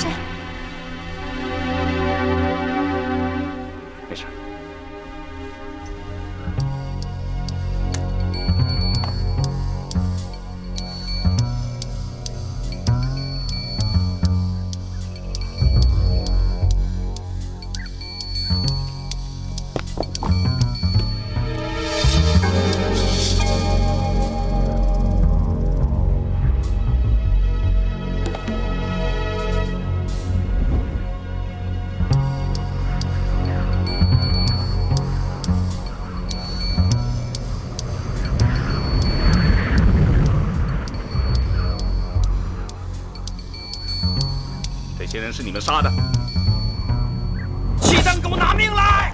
山，没事。这些人是你们杀的，契丹，给我拿命来！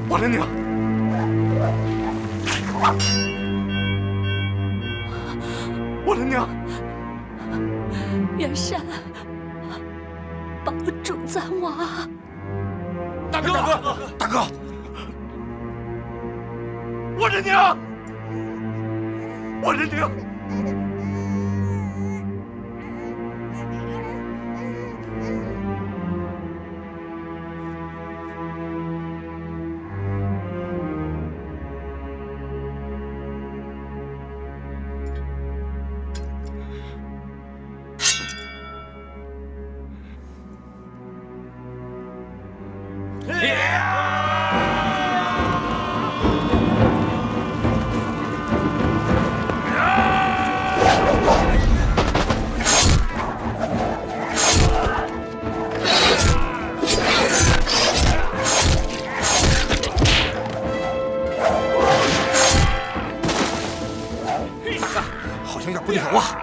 我的娘！我的娘！元山，保主暂亡。大哥，大哥，我的娘！我的娘！好像要不了啊！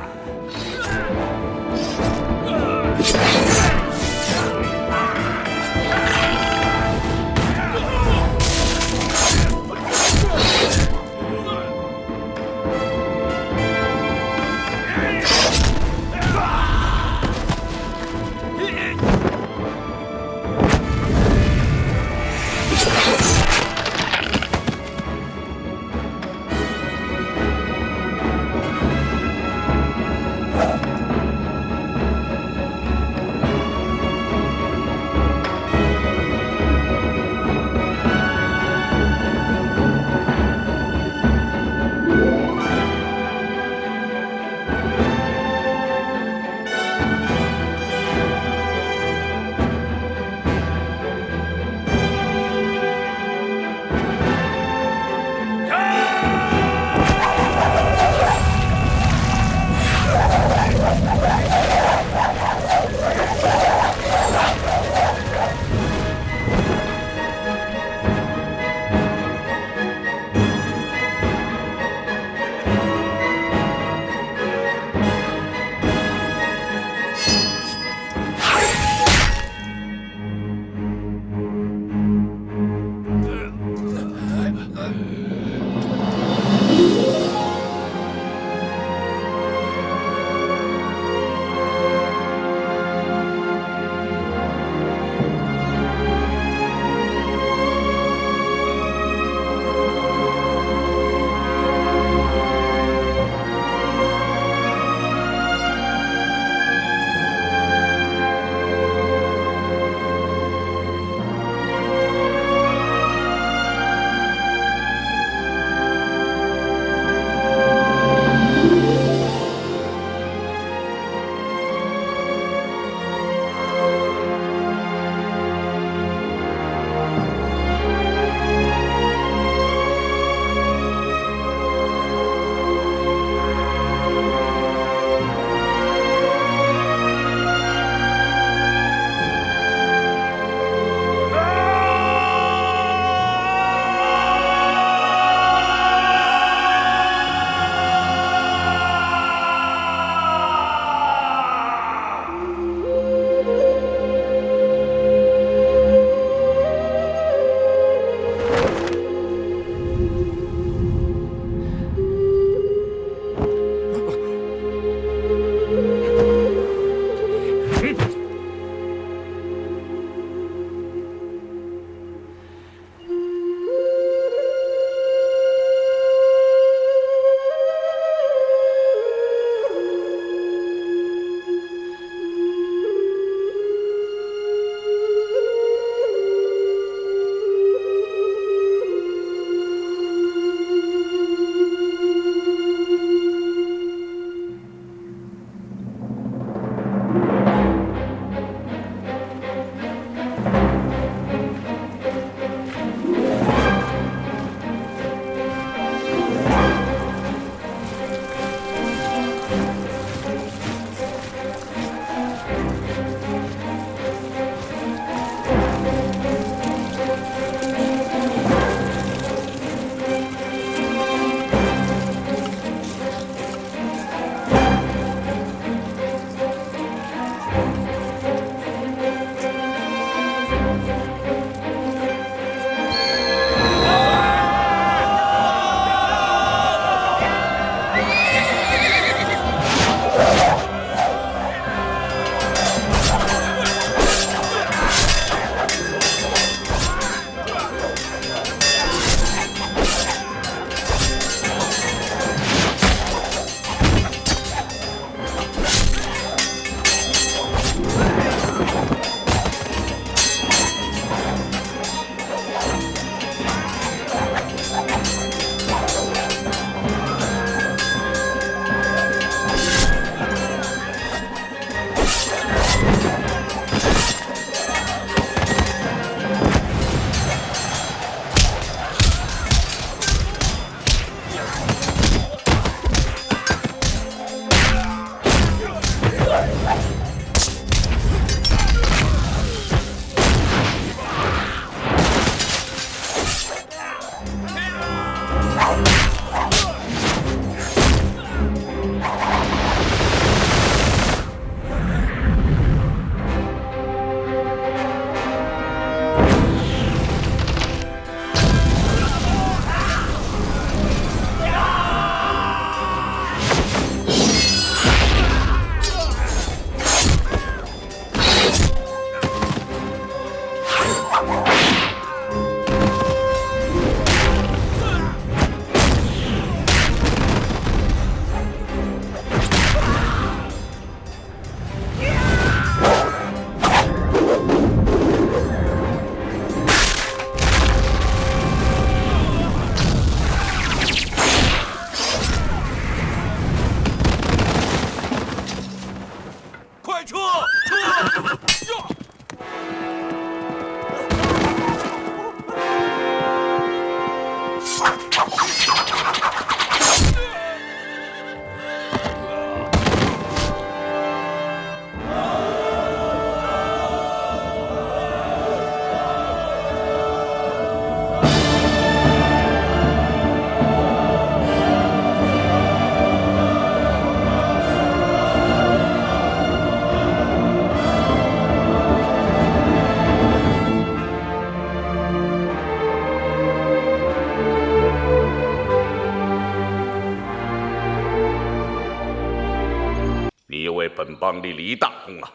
为本邦立了一大功啊！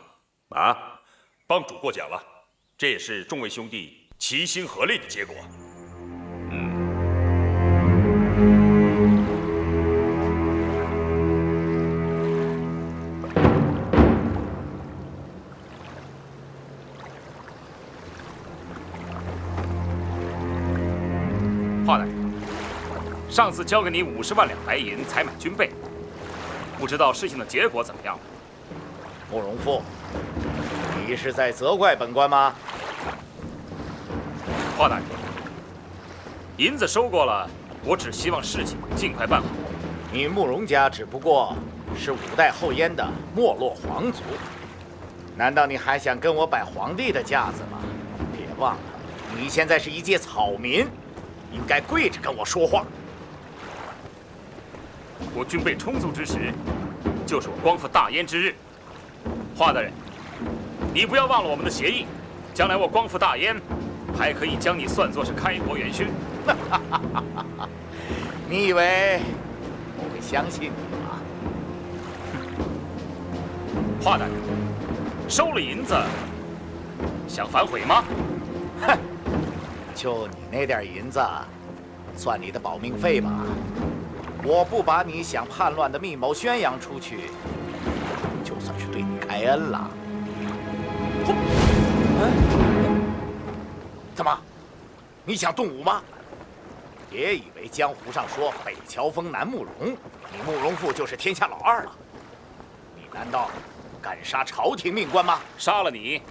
啊，帮主过奖了，这也是众位兄弟齐心合力的结果。华大人，上次交给你50万两白银采买军备，不知道事情的结果怎么样了？慕容复，你是在责怪本官吗？华大人，银子收过了，我只希望事情尽快办好。你慕容家只不过是5代后燕的没落皇族，难道你还想跟我摆皇帝的架子吗？别忘了，你现在是一介草民，应该跪着跟我说话。我军备充足之时，就是我光复大燕之日。华大人，你不要忘了我们的协议，将来我光复大燕，还可以将你算作是开国元勋。你以为我会相信你吗？华大人，收了银子，想反悔吗？哼，就你那点银子，算你的保命费吧。我不把你想叛乱的密谋宣扬出去，就算是对你开恩了。怎么，你想动武吗？别以为江湖上说北乔峰南慕容，你慕容复就是天下老二了。你难道敢杀朝廷命官吗？杀了你，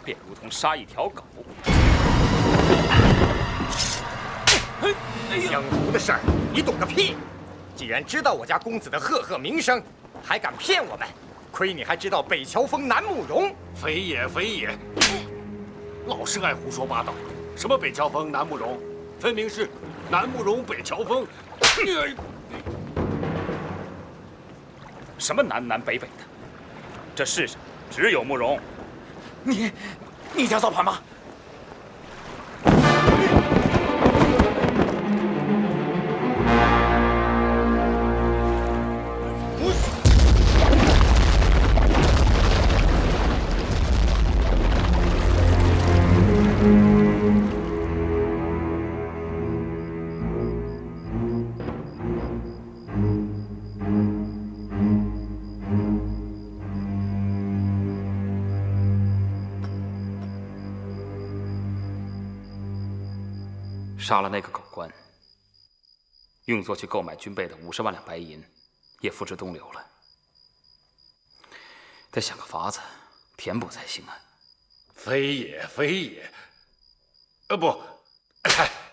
便如同杀一条狗。江湖的事儿，你懂个屁！既然知道我家公子的赫赫名声，还敢骗我们，亏你还知道北乔峰南慕容。非也非也，老是爱胡说八道。什么北乔峰南慕容，分明是南慕容北乔峰。什么南南北北的？这世上只有慕容。你想造反吗？杀了那个狗官，用作去购买军备的50万两白银，也付之东流了。得想个法子填补才行啊！非也非也，不，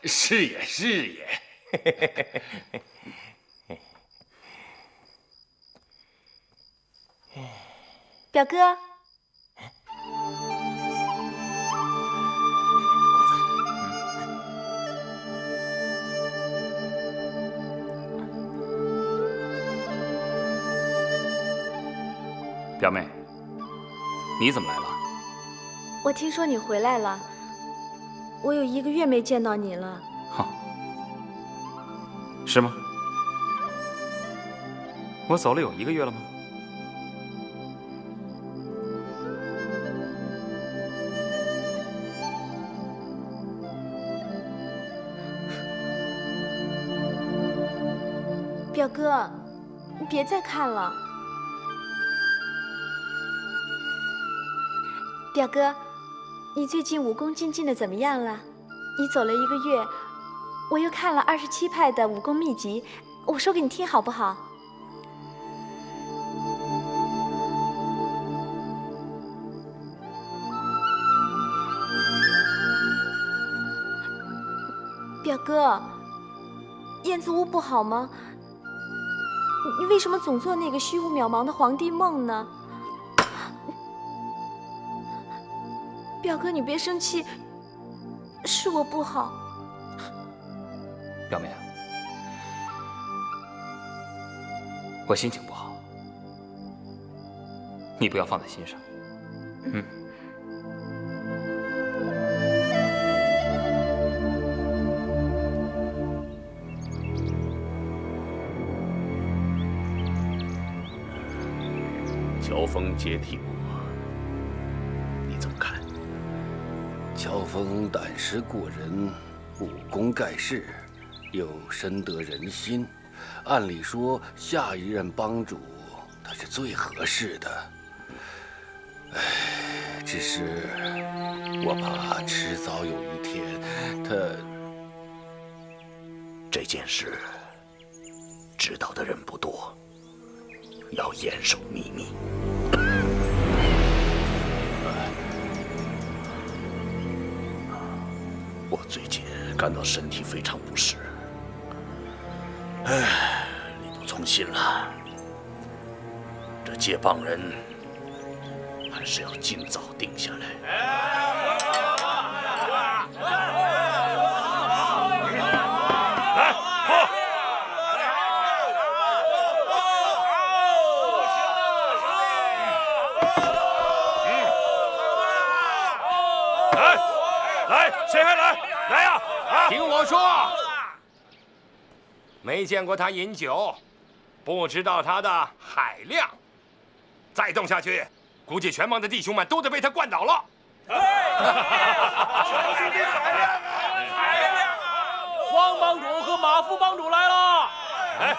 是也是也。表哥，表妹，你怎么来了？我听说你回来了，我有1个月没见到你了。哼，是吗？我走了有1个月了吗？表哥，你别再看了。表哥，你最近武功精进的怎么样了？你走了1个月，我又看了27派的武功秘籍，我说给你听好不好？表哥，燕子屋不好吗？你为什么总做那个虚无渺茫的皇帝梦呢？表哥，你别生气，是我不好。表妹啊，我心情不好，你不要放在心上。嗯。乔峰接替我，你怎么看？乔峰胆识过人，武功盖世，又深得人心。按理说，下一任帮主他是最合适的。唉，只是我怕迟早有一天，他这件事知道的人不多，要严守秘密。我最近感到身体非常不适，力不从心了。这接棒人还是要尽早定下来。谁还来？来呀！啊！听我说，没见过他饮酒，不知道他的海量。再动下去，估计全帮的弟兄们都得被他灌倒了。汪帮主和马副帮主来了！哎，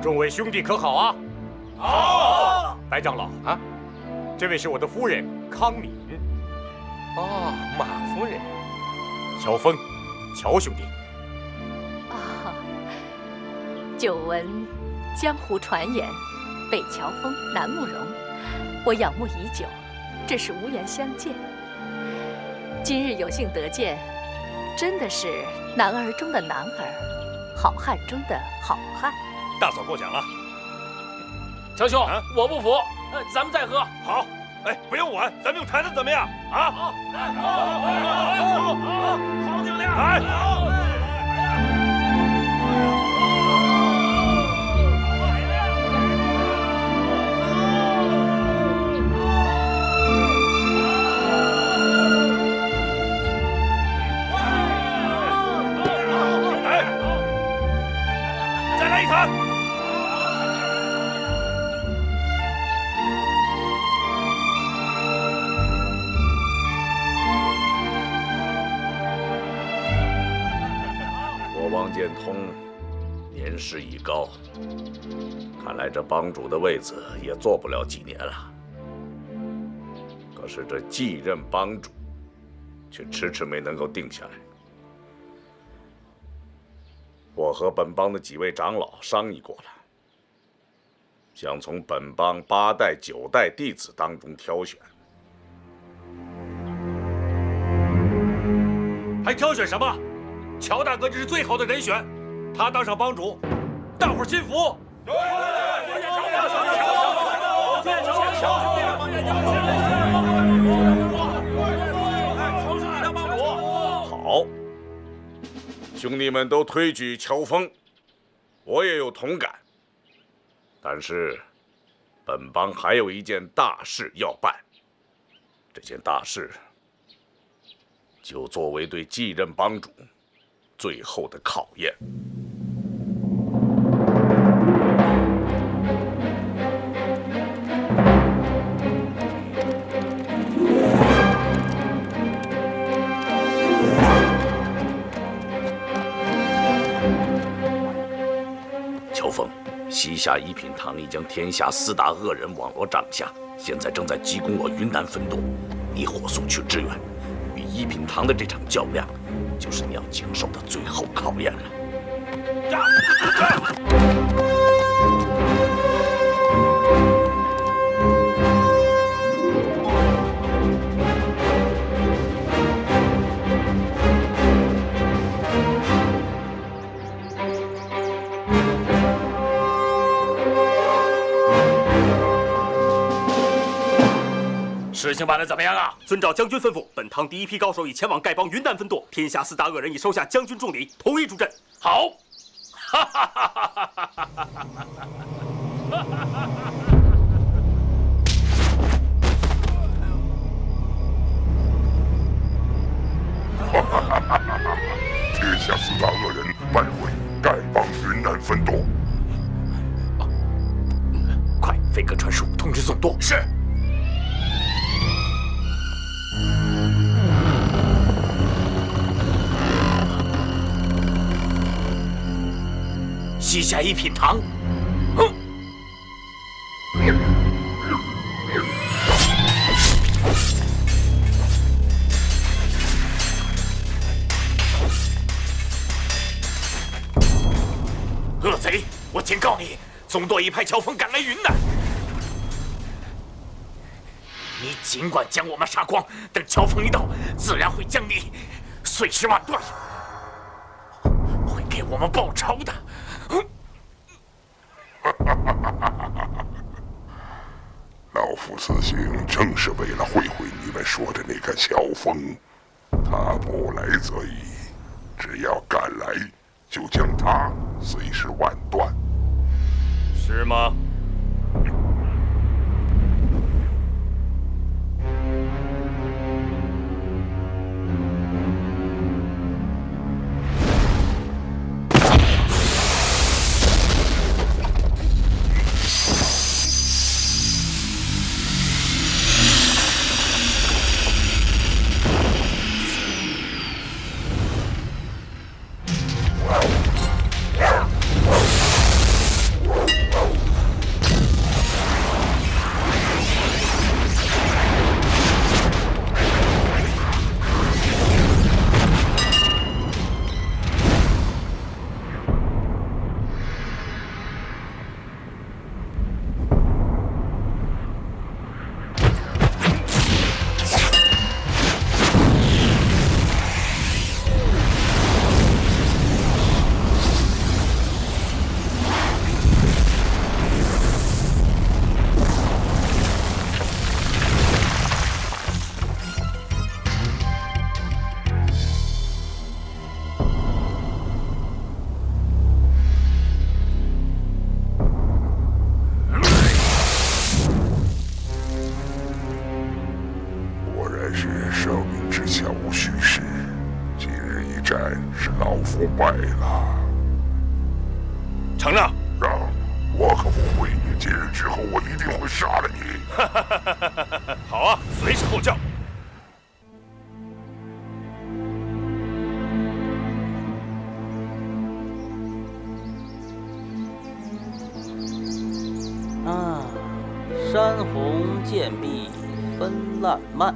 众位兄弟可好啊？好。白长老啊，这位是我的夫人康敏。哦，马夫人。乔峰，乔兄弟。啊，久闻江湖传言，北乔峰、南慕容，我仰慕已久，只是无缘相见。今日有幸得见，真的是男儿中的男儿，好汉中的好汉。大嫂过奖了。乔兄，我不服，咱们再喝。好，哎，不用碗，咱们用坛子怎么样？啊！好，好酒量！来。再来一坛。王建通年事已高，看来这帮主的位子也做不了几年了。可是这继任帮主却迟迟没能够定下来。我和本帮的几位长老商议过了，想从本帮8代、9代弟子当中挑选。还挑选什么？乔大哥这是最好的人选，他当上帮主，大伙儿心服。好，兄弟们都推举乔峰，我也有同感。但是，本帮还有一件大事要办，这件大事就作为对继任帮主最后的考验。乔峰，西夏一品堂已将天下4大恶人网罗掌下，现在正在急攻我云南分舵，你火速去支援。与一品堂的这场较量，就是你要经受的最后考验了。事情办得怎么样啊？遵照将军吩咐，本堂第一批高手已前往丐帮云南分舵，天下4大恶人已收下将军重礼，同意助阵。好，天下4大恶人败回，丐帮云南分舵。快，飞鸽传书，通知总舵。是。西夏一品堂。恶贼！我警告你，总舵已派乔峰赶来云南。你尽管将我们杀光，等乔峰一到，自然会将你碎尸万段，会给我们报仇的。老夫此行正是为了会会你们说的那个乔峰，他不来则已，只要赶来，就将他碎尸万段。是吗？败了。承让。让，我可不会。今日之后，我一定会杀了你。好啊，随时候叫。啊，山红渐碧分烂漫，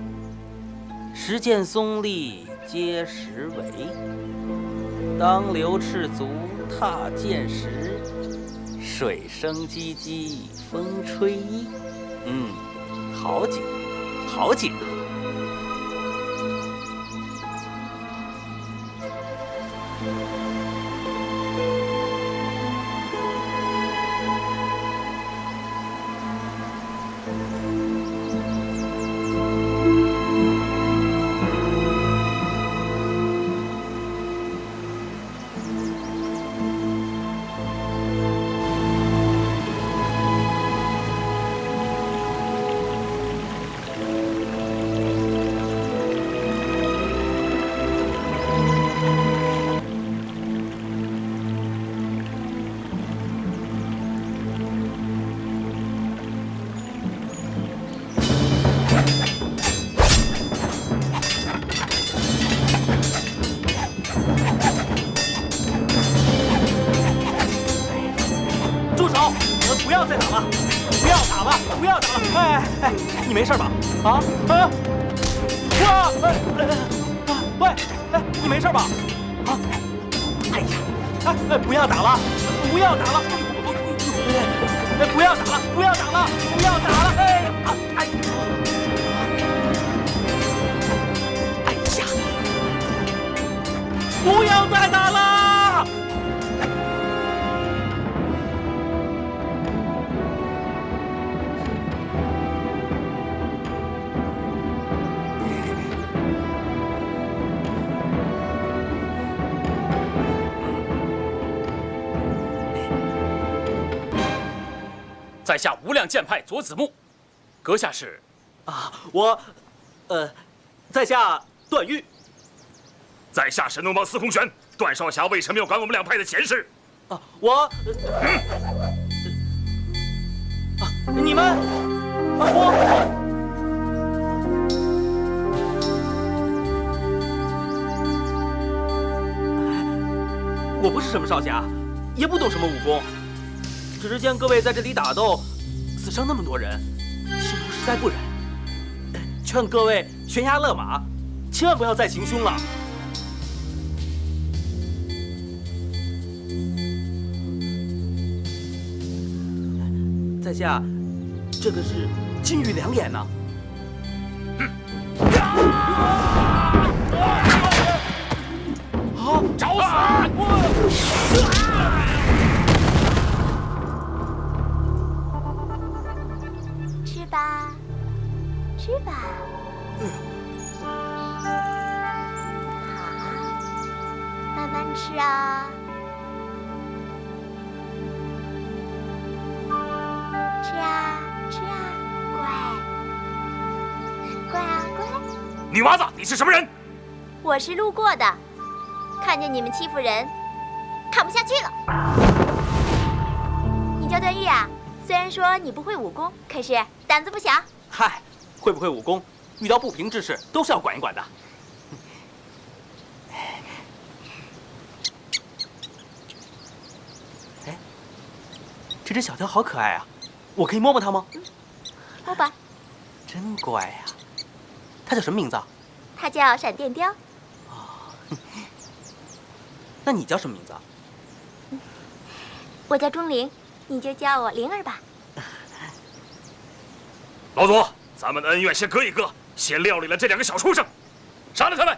时见松丽皆时为。当流赤足踏剑时，水声唧唧风吹衣。好景，好景。不要再打了！不要打了！不要打了！哎，你没事吧？啊！哇！喂！哎，你没事吧？啊！哎呀！哎，不要打了！不要打了！哎，不要打了！不要打了！不要打了！哎！哎！哎呀！不要再打了！在下无量剑派左子木，阁下是？啊，我，在下段誉。在下神农帮司空玄。段少侠为什么要管我们两派的闲事？啊，我，你们，我不是什么少侠，也不懂什么武功，只是见各位在这里打斗，死伤那么多人，心头实在不忍，劝各位悬崖勒马，千万不要再行凶了。在下，这个是金玉良言呐。好，找死！吃吧，吃吧。好，慢慢吃啊。吃啊，吃啊，乖，乖啊，乖。女娃子，你是什么人？我是路过的，看见你们欺负人，看不下去了。你叫段誉啊？虽然说你不会武功，可是胆子不小。嗨，会不会武功，遇到不平之事都是要管一管的。哎，这只小雕好可爱啊！我可以摸摸它吗？摸吧。真乖呀。它叫什么名字啊？它叫闪电雕。那你叫什么名字啊？我叫钟灵，你就叫我灵儿吧。老左，咱们的恩怨先搁一搁，先料理了这两个小畜生，杀了他们！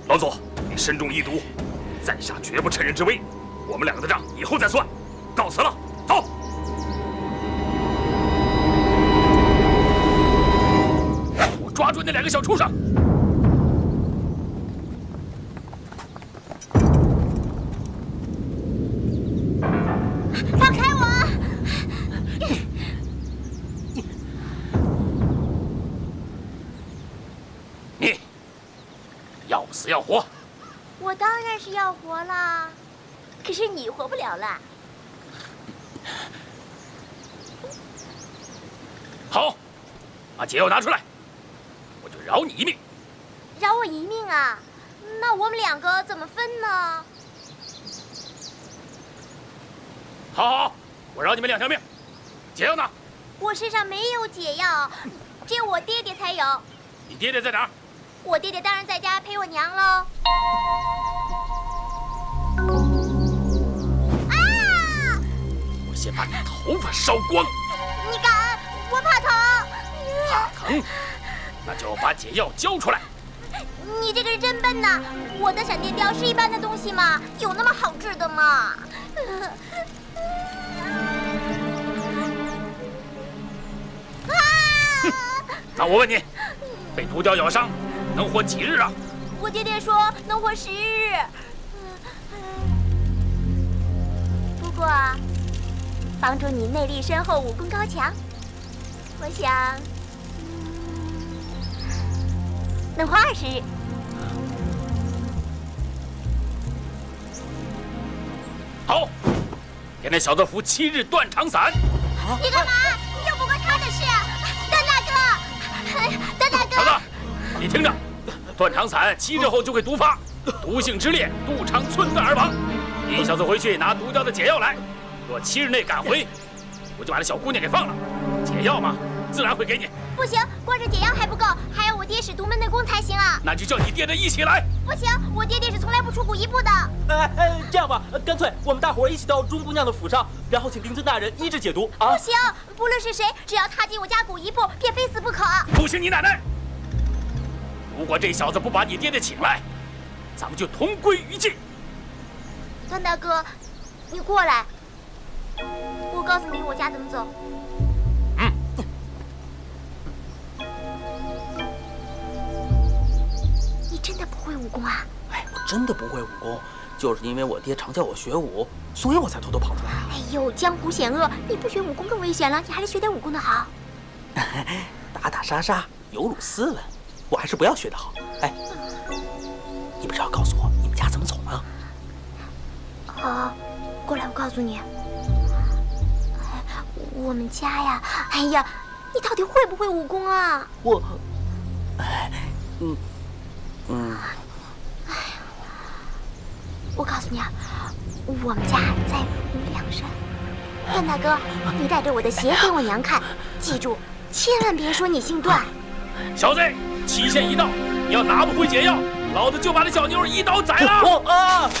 老左，你身中异毒，在下绝不趁人之危。我们两个的账以后再算，告辞了，走。我抓住那两个小畜生！放开我！你要死要活？我当然是要活啦。可是你活不了了。好，把解药拿出来，我就饶你一命。饶我一命啊？那我们两个怎么分呢？好，好，我饶你们2条命。解药呢？我身上没有解药，只有我爹爹才有。你爹爹在哪儿？我爹爹当然在家陪我娘喽。先把你头发烧光！你敢？我怕疼。怕疼？那就把解药交出来。你这个人真笨呐！我的闪电雕是一般的东西吗？有那么好治的吗？那我问你，被毒雕咬伤，能活几日啊？我爹爹说能活10日。不过，帮助你内力深厚，武功高强，我想，能活20日。好，给那小子服7日断肠散。你干嘛？又不关他的事。段大哥，段大哥。小子，你听着，断肠散7日后就会毒发，毒性之烈，肚肠寸断而亡。你小子回去拿毒雕的解药来。若7日内赶回，我就把那小姑娘给放了。解药嘛，自然会给你。不行，光是解药还不够，还要我爹使独门内功才行啊！那就叫你爹爹一起来。不行，我爹爹是从来不出古一步的。这样吧，干脆我们大伙儿一起到钟姑娘的府上，然后请灵尊大人医治解毒啊！不行，不论是谁，只要踏进我家古一步，便非死不可。不行，你奶奶！如果这小子不把你爹爹请来，咱们就同归于尽。段大哥，你过来，我告诉你我家怎么走。你真的不会武功啊？哎，我真的不会武功，就是因为我爹常叫我学武，所以我才偷偷跑出来。哎呦，江湖险恶，你不学武功更危险了，你还是学点武功的好。打打杀杀，有辱斯文，我还是不要学的好。哎，你不是要告诉我你们家怎么走吗？好，过来，我告诉你。我们家呀，哎呀，你到底会不会武功啊？我，我告诉你啊，我们家在无量山。段大哥，你带着我的鞋给我娘看，记住，千万别说你姓段。小子，期限一到，你要拿不回解药，老子就把那小妞一刀宰了！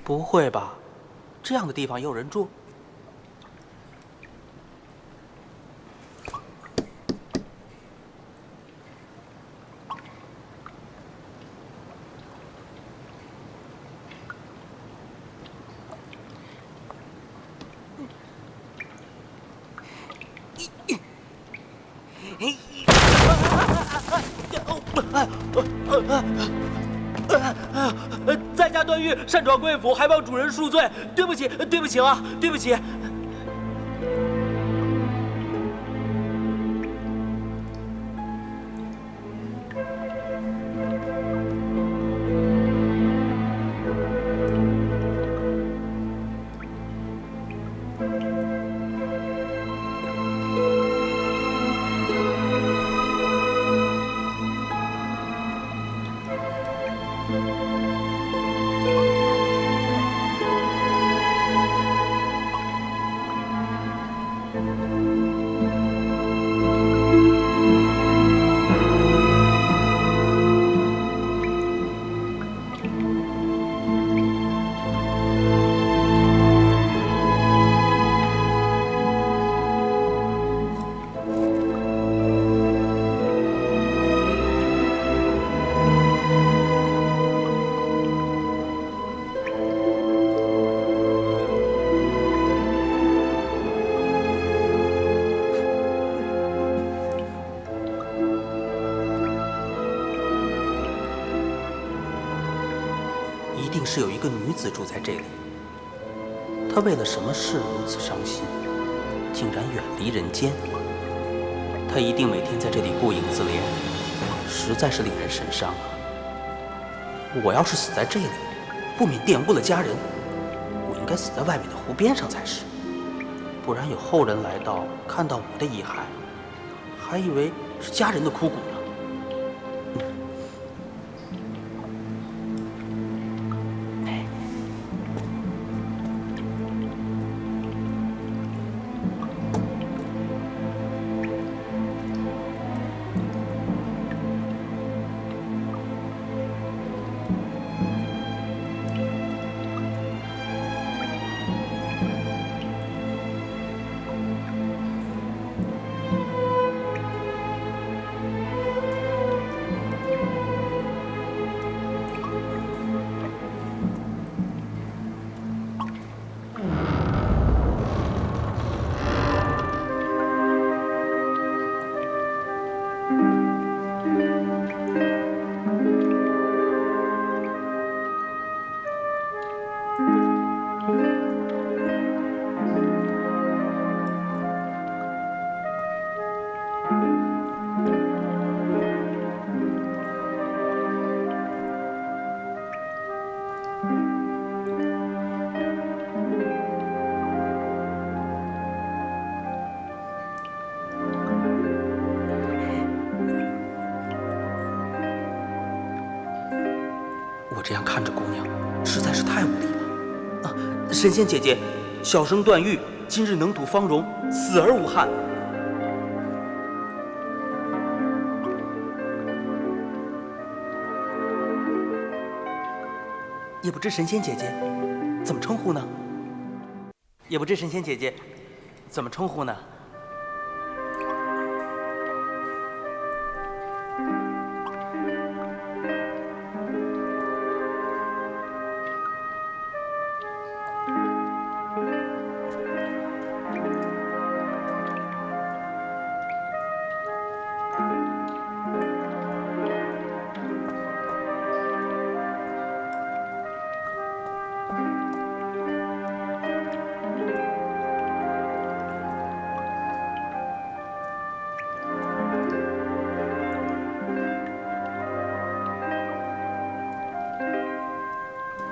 不会吧？这样的地方也有人住？在家断狱，擅闯贵府，还望主人恕罪。对不起，对不起啊，对不起。一定是有一个女子住在这里。她为了什么事如此伤心，竟然远离人间？她一定每天在这里顾影自怜，实在是令人神伤啊！我要是死在这里，不免玷污了家人，我应该死在外面的湖边上才是，不然有后人来到，看到我的遗骸，还以为是家人的枯骨呢。我这样看着姑娘，实在是太无礼了。啊，神仙姐姐，小生段誉，今日能睹芳容，死而无憾。也不知神仙姐姐怎么称呼呢？也不知神仙姐姐怎么称呼呢？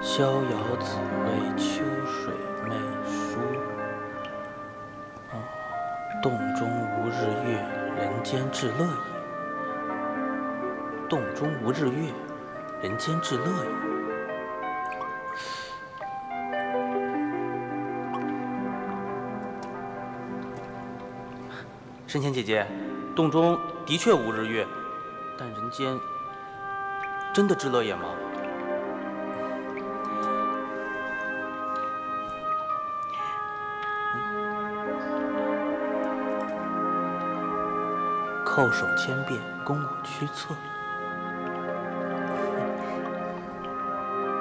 逍遥子谓秋水媚书。洞中无日月，人间至乐也。洞中无日月，人间至乐也。神仙姐姐，洞中的确无日月，但人间真的至乐也吗？叩首千遍，供我驱策。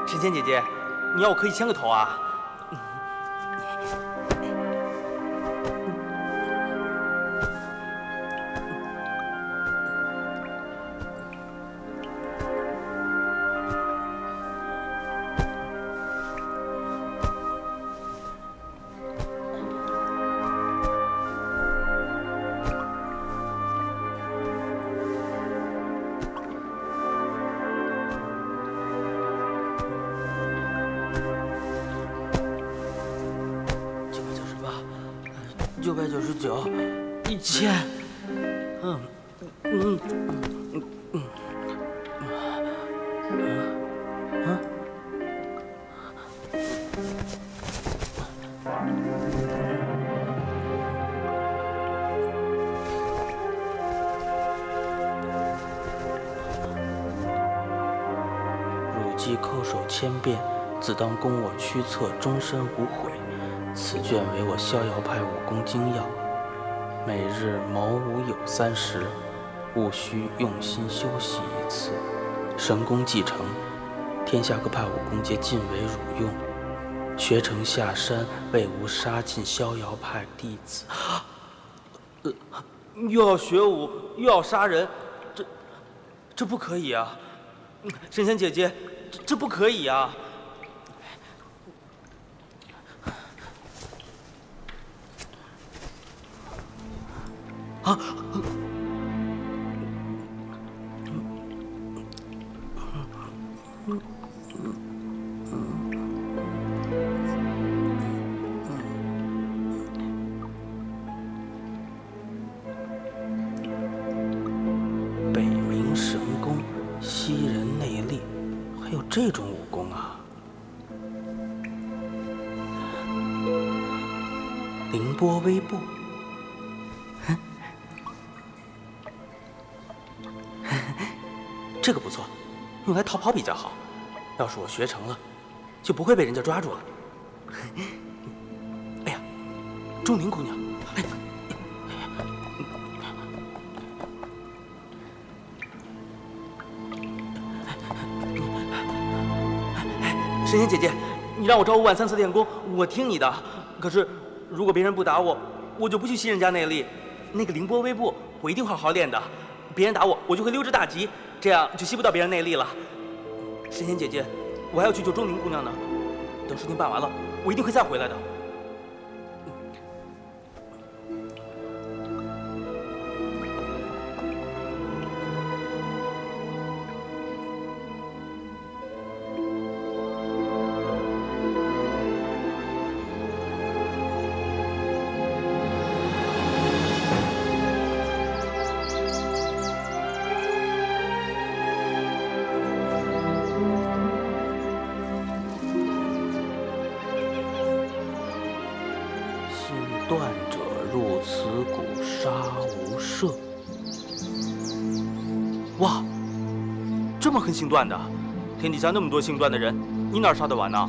神仙姐姐，你要我可以牵个头啊？999、1000，汝既叩首千遍，自当供我驱策，终身无悔。此卷为我逍遥派武功精要，每日卯午酉3时，务须用心修习一次。神功既成，天下各派武功皆尽为汝用。学成下山，为吾杀尽逍遥派弟子。又要学武，又要杀人，这不可以啊！神仙姐姐，这不可以啊！啊！北冥神功，西人内力，还有这种武功啊！凌波微步。这个不错，用来逃跑比较好。要是我学成了，就不会被人家抓住了。哎呀，钟灵姑娘，神仙姐姐，你让我朝5晚3次练功，我听你的。可是，如果别人不打我，我就不去吸人家内力。那个凌波微步，我一定好好练的。别人打我，我就会溜之大吉，这样就吸不到别人内力了。神仙姐姐，我还要去救钟灵姑娘呢。等事情办完了，我一定会再回来的。这么恨姓段的？天底下那么多姓段的人，你哪杀得完呢？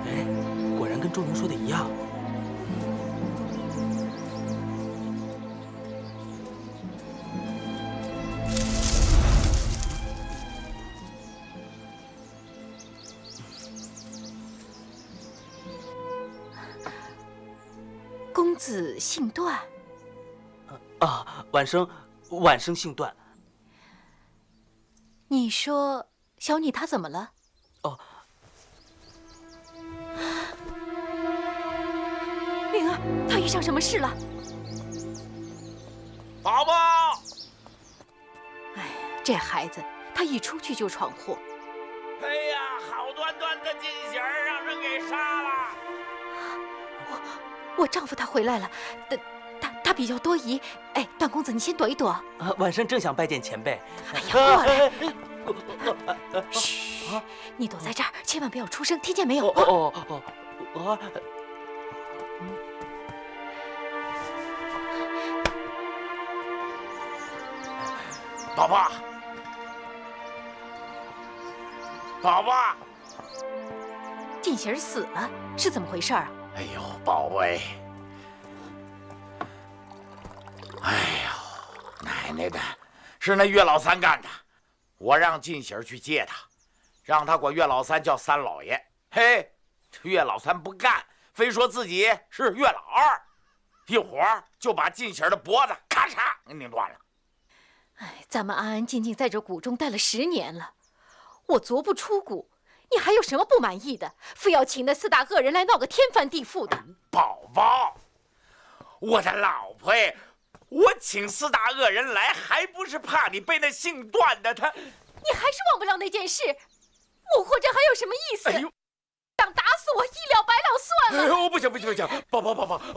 哎，果然跟周明说的一样。公子姓段。啊，晚生姓段。你说小女她怎么了？哦，灵儿，她遇上什么事了？宝宝，哎，这孩子，他一出去就闯祸。哎呀，好端端的进贤儿让人给杀了。我丈夫他回来了，他比较多疑。哎，段公子，你先躲一躲。啊，晚生正想拜见前辈。哎呀，过来！嘘，你躲在这儿，千万不要出声，听见没有？宝宝，宝宝，进贤儿死了，是怎么回事啊？哎呦，宝贝，哎呦，奶奶的，是那岳老三干的。我让进贤儿去接他，让他管岳老三叫三老爷。嘿，岳老三不干，非说自己是岳老二，一会儿就把进贤儿的脖子咔嚓给拧断了。哎，咱们安安静静在这谷中待了10年了，我足不出谷，你还有什么不满意的？非要请那4大恶人来闹个天翻地覆的？宝宝，我的老婆，我请4大恶人来，还不是怕你被那姓段的他？你还是忘不了那件事，我活着还有什么意思？哎呦，想打死我，一了百了算了。哎呦，不行，宝，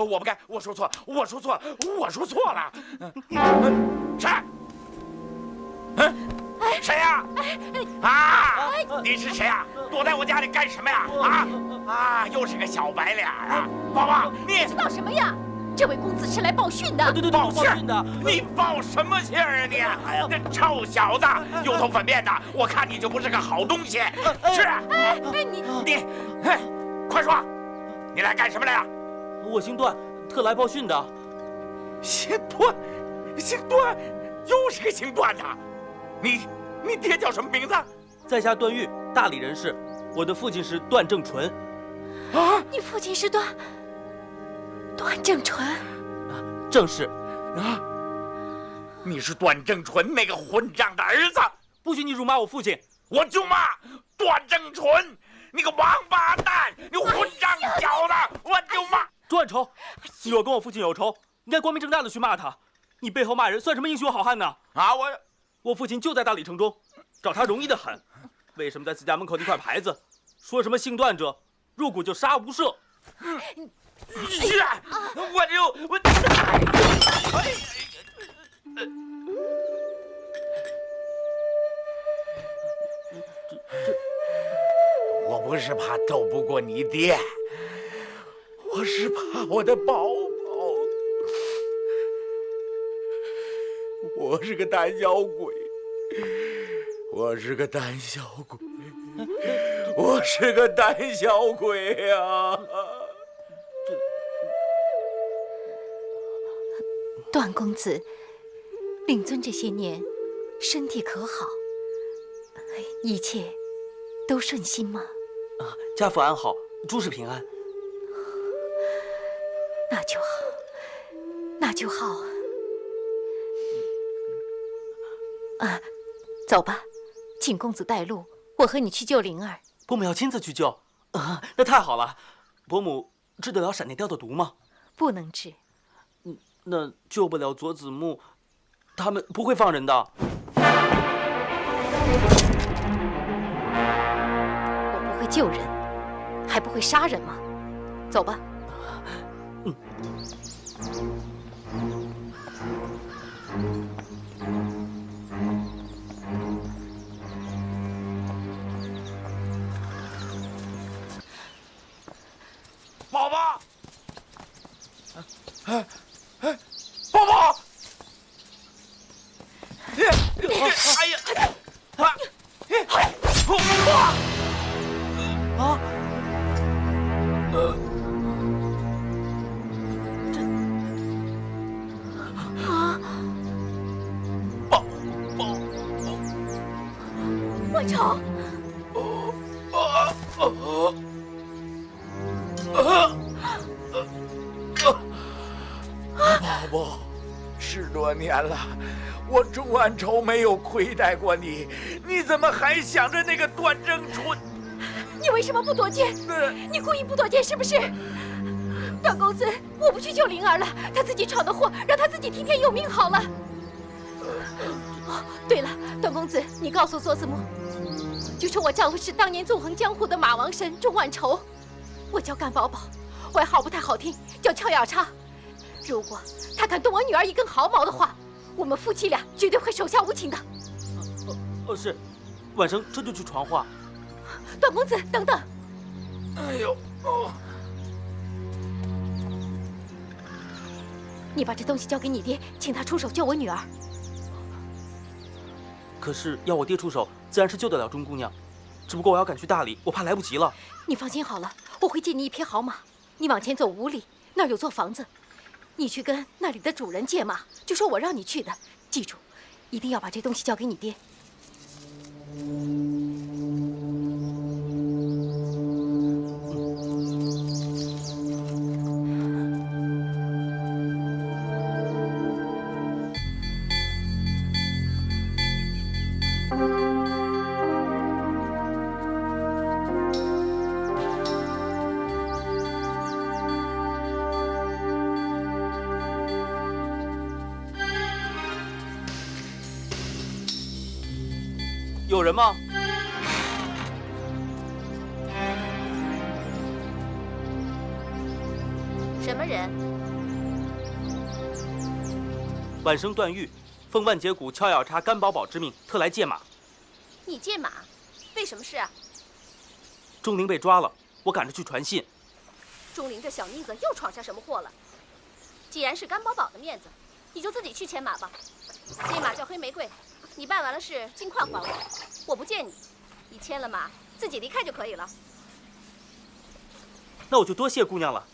我不该，我说错了。谁？谁呀？啊！你是谁呀？躲在我家里干什么呀？啊！又是个小白脸啊！宝宝，你知道什么呀？这位公子是来报讯的。对，报讯的。你报什么信儿啊你？这臭小子，油头粉面的，我看你就不是个好东西。是。你，快说，你来干什么来了？我姓段，特来报讯的。姓段，又是个姓段的。你爹叫什么名字？在下段誉，大理人士。我的父亲是段正淳。啊！你父亲是段正淳？正是。啊！你是段正淳那个混账的儿子！不许你辱骂我父亲！我就骂段正淳，你个王八蛋，你混账小子！我就骂段仇！你若跟我父亲有仇，应该光明正大的去骂他。你背后骂人，算什么英雄好汉呢？啊！我父亲就在大理城中，找他容易的很。为什么在自家门口那块牌子，说什么姓段者入谷就杀无赦？是啊，我不是怕斗不过你爹，我是怕我的宝宝。我是个胆小鬼，我是个胆小鬼呀！段公子，令尊这些年身体可好？一切都顺心吗？家父安好，诸事平安。那就好。啊，走吧，请公子带路，我和你去救灵儿。伯母要亲自去救？啊，那太好了。伯母治得了闪电雕的毒吗？不能治。那救不了左子木，他们不会放人的。我不会救人，还不会杀人吗？走吧。万丑，宝宝，10多年了，我钟万仇没有亏待过你，你怎么还想着那个段正淳？你为什么不躲剑？你故意不躲剑是不是？段公子，我不去救灵儿了，他自己闯的祸，让他自己听天由命好了。哦，对了，段公子，你告诉佐子木，就说我丈夫是当年纵横江湖的马王神钟万仇，我叫甘宝宝，外号不太好听，叫俏雅叉。如果他敢动我女儿一根毫毛的话，我们夫妻俩绝对会手下无情的。是，晚生这就去传话。段公子，等等。哎呦，你把这东西交给你爹，请他出手救我女儿。可是要我爹出手，自然是救得了钟姑娘，只不过我要赶去大理，我怕来不及了。你放心好了，我会借你一匹好马，你往前走5里，那儿有座房子，你去跟那里的主人借马，就说我让你去的。记住，一定要把这东西交给你爹。有人吗？什么人？晚生段誉，奉万劫谷敲咬叉甘宝宝之命，特来借马。你借马？为什么事啊？钟灵被抓了，我赶着去传信。钟灵这小妮子又闯下什么祸了？既然是甘宝宝的面子，你就自己去牵马吧。这马叫黑玫瑰，你办完了事尽快还我，我不见你。你牵了马，自己离开就可以了。那我就多谢姑娘了。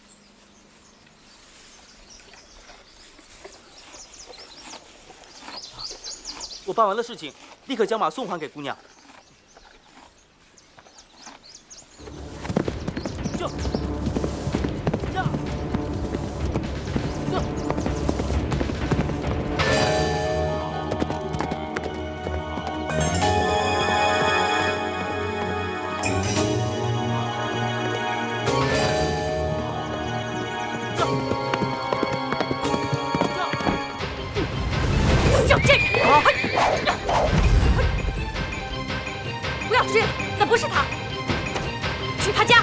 我办完了事情，立刻将马送还给姑娘。这。小贱人！不要追了，那不是他，去他家。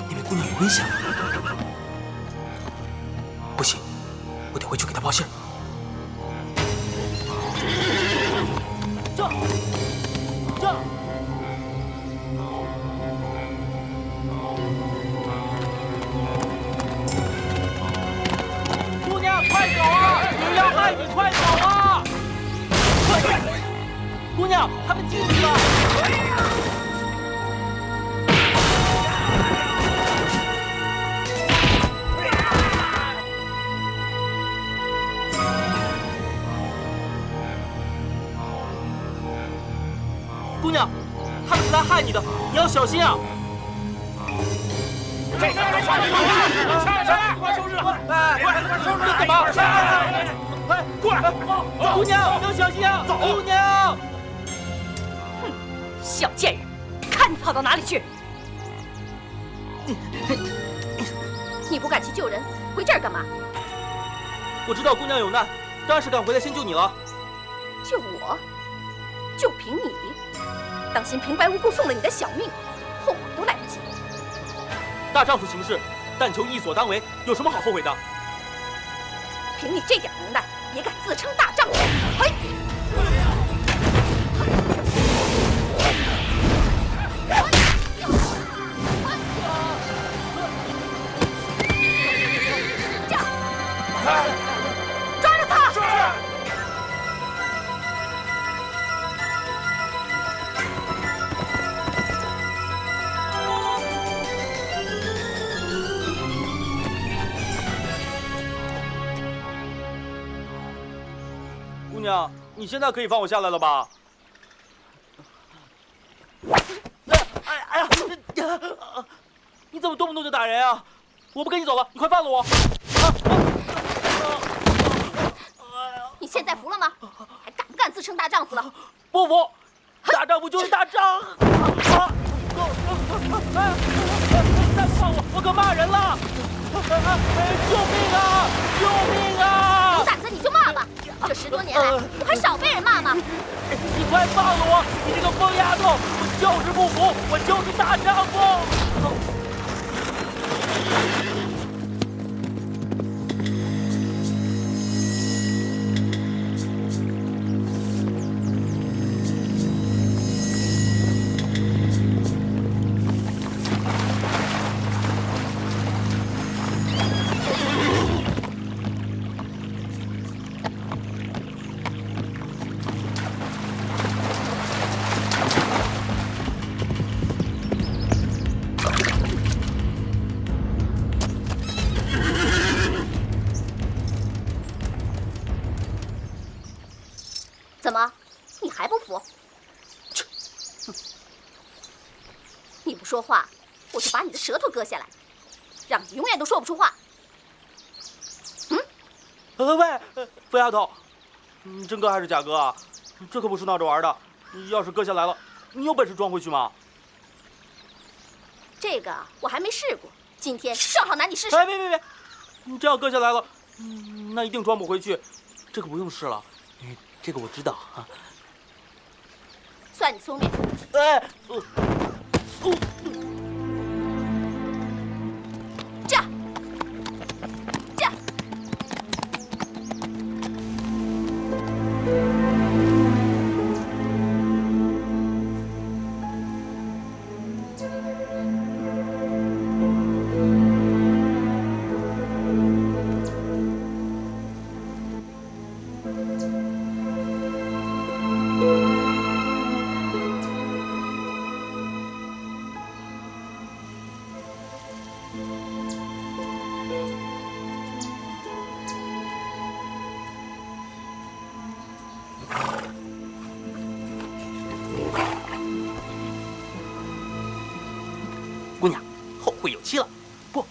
那位姑娘有危险了，不行，我得回去给她报信。这。姑娘，快走啊！有人要害你，快走啊！姑娘，他们进去了。姑娘，他们是来害你的，你要小心啊！这下来，下来，快收拾！来，快收拾！干嘛？来，过来！姑娘要小心啊！走，姑娘！哼，小贱人，看你跑到哪里去！你不敢去救人，回这儿干嘛？我知道姑娘有难，当然是赶回来先救你了。救我？就凭你？当心平白无故送了你的小命，后悔都来不及。大丈夫行事，但求义所当为，有什么好后悔的？凭你这点能耐，也敢自称大丈夫？嘿！抓住他！是。姑娘，你现在可以放我下来了吧？哎呀！你怎么动不动就打人啊？我不跟你走了，你快放了我！你现在服了吗？还敢不敢自称大丈夫了？不服！大丈夫就是大丈夫！再不放我，我可骂人了！救命啊！救命啊！有胆子你就骂吧！这10多年来，我还少被人骂吗？你快放了我！你这个疯丫头！我就是不服，我就是大丈夫！怎么，你还不服？你不说话，我就把你的舌头割下来，让你永远都说不出话。喂，疯丫头，你真割还是假割啊？这可不是闹着玩的。要是割下来了，你有本事装回去吗？这个我还没试过，今天正好拿你试试。哎，别！你真要割下来了，那一定装不回去。这个不用试了，这个我知道啊。算你聪明。哎，这样。姑娘，后会有期了。不，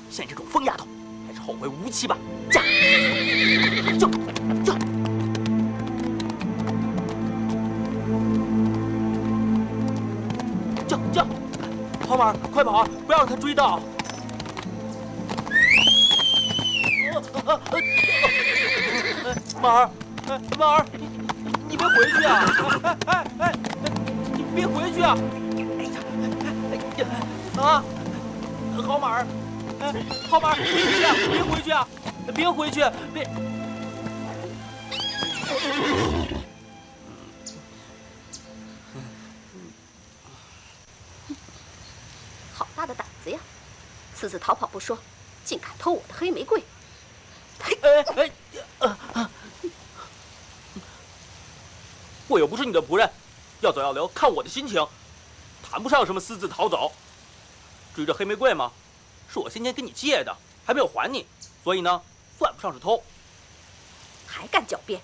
像你这种疯丫头，还是后会无期吧。驾！叫！跑马儿，快跑啊！不要让他追到。马儿，你别回去啊！你别回去啊！啊，好马儿，好马儿，别回去啊！别回去！别！好大的胆子呀！私自逃跑不说，竟敢偷我的黑玫瑰！我又不是你的仆人，要走要留看我的心情，谈不上什么私自逃走。至于这黑玫瑰嘛，是我先前跟你借的，还没有还你，所以呢，算不上是偷。还敢狡辩？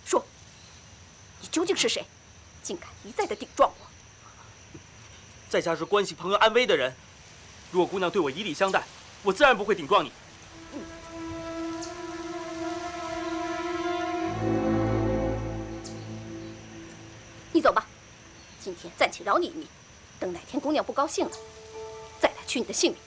说，你究竟是谁？竟敢一再的顶撞我！在下是关系朋友安危的人，如果姑娘对我以礼相待，我自然不会顶撞你。你走吧，今天暂且饶你一命，等哪天姑娘不高兴了，再来取你的性命。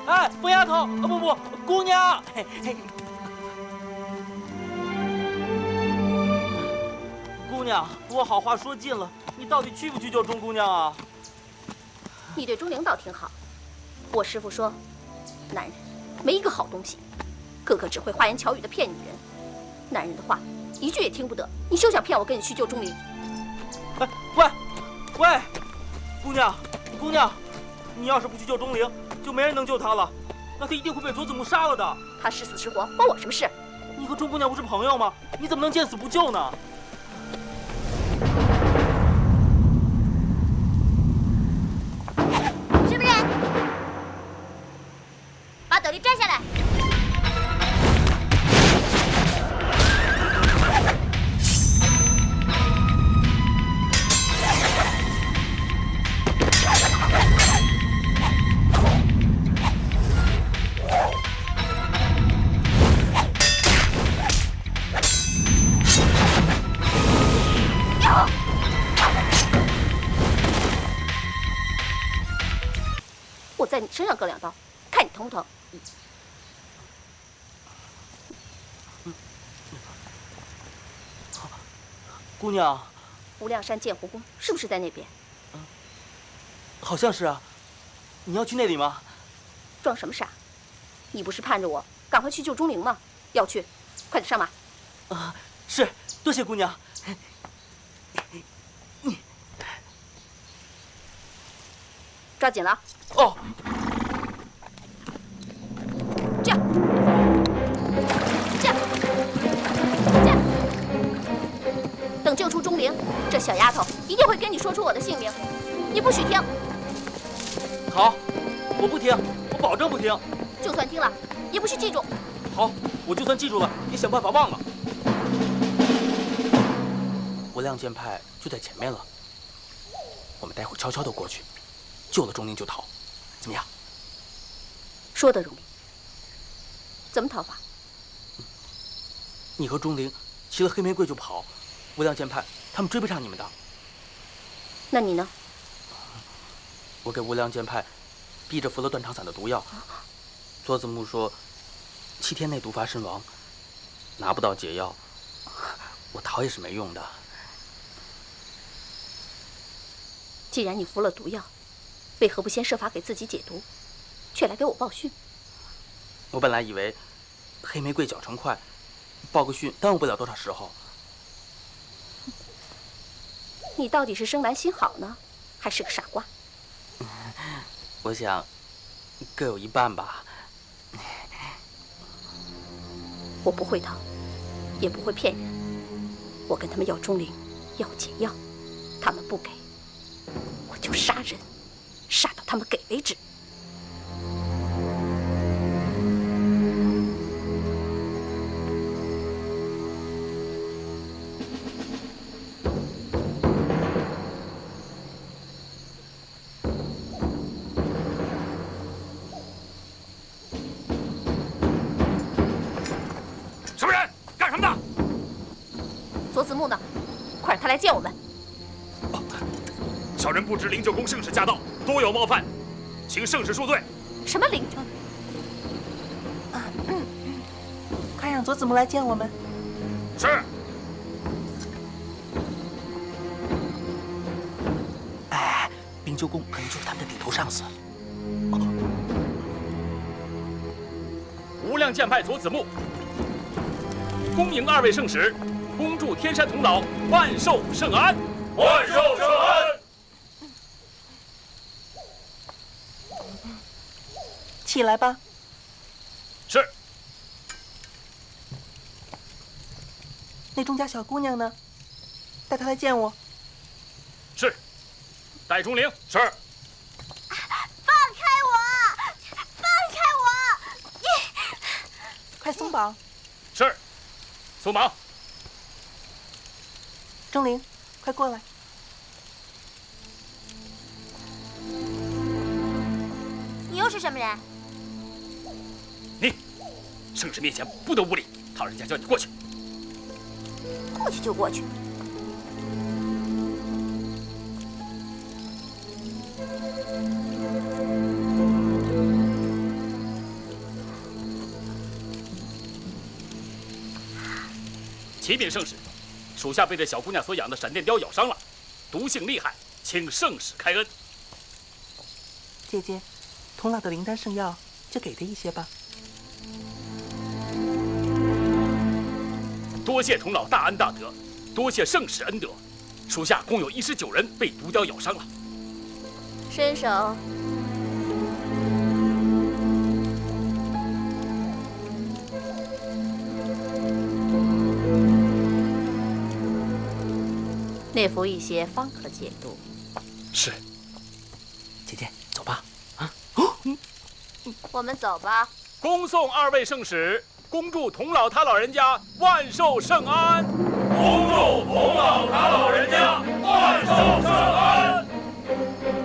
哎，疯丫头！不，姑娘！姑娘，我好话说尽了，你到底去不去救钟姑娘啊？你对钟灵倒挺好，我师父说，男人没一个好东西，个个只会花言巧语的骗女人。男人的话一句也听不得。你休想骗我跟你去救钟灵。哎，喂，姑娘，你要是不去救钟灵，就没人能救她了。那她一定会被佐子木杀了的。她是死是活，关我什么事？你和钟姑娘不是朋友吗？你怎么能见死不救呢？是不是？把斗笠摘下来。我在你身上割2刀，看你疼不疼？姑娘，无量山剑湖宫是不是在那边？好像是啊。你要去那里吗？装什么傻？你不是盼着我赶快去救钟灵吗？要去，快点上马。是，多谢姑娘。抓紧了。哦。这样，等救出钟灵，这小丫头一定会跟你说出我的姓名，你不许听。好，我不听，我保证不听。就算听了，也不许记住。好，我就算记住了，也想办法忘了。无量剑派就在前面了，我们待会儿悄悄地过去，救了钟灵就逃，怎么样？说得容易，怎么逃法？你和钟灵骑了黑玫瑰就跑，无量剑派他们追不上你们的。那你呢？我给无量剑派逼着服了断肠散的毒药，佐子木说7天内毒发身亡，拿不到解药，我逃也是没用的。既然你服了毒药，为何不先设法给自己解毒，却来给我报讯？我本来以为黑玫瑰脚程快，报个讯耽误不了多少时候。你到底是生来心好呢，还是个傻瓜？我想各有一半吧。我不会逃，也不会骗人。我跟他们要钟灵，要解药，他们不给，我就杀人，杀到他们给为止。什么人？干什么的？佐子木呢？快让他来见我们。小人不知灵鹫宫盛世驾到，多有冒犯，请圣使恕罪。什么灵鹫？快让佐子木来见我们。是。哎，灵鹫宫可能就是他们的顶头上司。无量剑派佐子木，恭迎2位圣使，恭祝天山童姥万寿圣安，万寿圣安。起来吧。是。那钟家小姑娘呢？带她来见我。是。带钟灵。是。放开我！放开我！快松绑。是。松绑。钟灵，快过来。你又是什么人？你，圣使面前不得无礼，唐人家叫你过去。过去就过去。启禀圣使，属下被这小姑娘所养的闪电雕咬伤了，毒性厉害，请圣使开恩。姐姐，童姥的灵丹圣药就给她一些吧。多谢童老大恩大德，多谢圣使恩德，属下共有19人被毒雕咬伤了。伸手。内服一些，方可解毒。是。姐姐，走吧。啊，我们走吧。恭送2位圣使，恭祝童老他老人家万寿圣安。